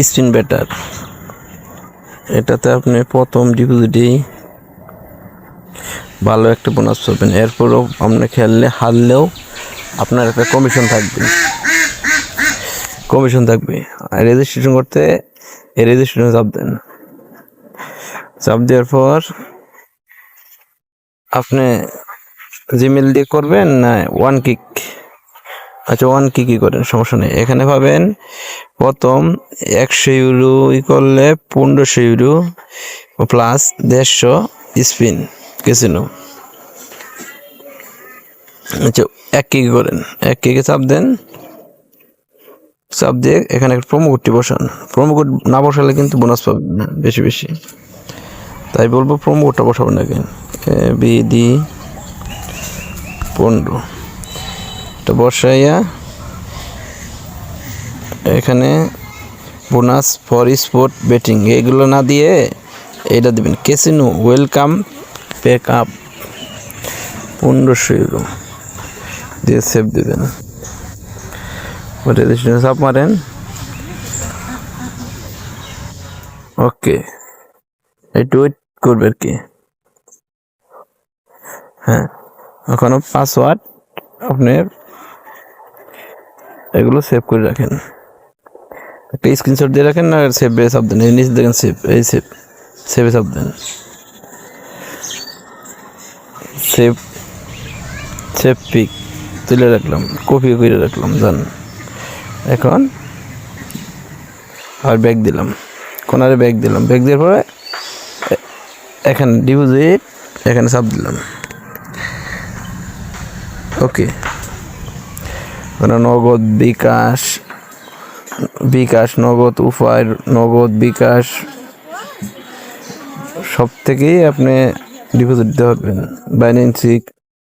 Spin better, এটাতে আপনি প্রথম ডিপোজিটেই ভালো একটা বোনাস পাবেন। এরপরও আপনি খেললে হারলেও আপনার একটা কমিশন থাকবে। আর রেজিস্ট্রেশন করতে এই রেজিস্ট্রেশনে চাপ দেওয়ার পর আপনি জিমেল দিয়ে করবেন না ওয়ান কিক, আচ্ছা ওয়ান কিকই করেন, সমস্যা নেই। এখানে পাবেন প্রথম 100 ইউরো করলে 1500 ইউরো প্লাস 150 স্পিন ক্যাসিনো। আচ্ছা এক কিকে করেন, এক কিকে চাপ দেন, চাপ দিয়ে এখানে একটা প্রোমো কোডটি বসান। প্রোমো কোড না বসালে কিন্তু বোনাস পাবেন না বেশি, তাই বলবো প্রোমো কোডটা বসাবেন না। কেন বিডি 15 এটা বসাইয়া এখানে বোনাস ফর স্পোর্ট বেটিং এগুলো না দিয়ে এটা দেবেন casino welcome pack up 1500 euro দিয়ে সেভ দেবেন। রেজিস্ট্রেশন চাপ মারেন, ওকে একটু ওয়েট করবে আর কি। হ্যাঁ এখনো পাসওয়ার্ড আপনি এগুলো সেভ করে রাখেন, একটা স্ক্রিনশট দিয়ে রাখেন, না সেভে চাপ দেন। এই নিচে দেখেন সেভ, এই সেভে চাপ দেন। সেভ পিক তুলে রাখলাম, কপি করে রাখলাম, জান। এখন আর ব্যাগ দিলাম, কোনারে ব্যাগ দিলাম, ব্যাগ দেওয়ার পরে এখানে ডিপোজিট এখানে চাপ দিলাম, ওকে। নগদ, বিকাশ, নগদ, উপায়, নগদ, বিকাশ সব থেকেই আপনি ডিপোজিট দিতে পারবেন। বাইন্যান্স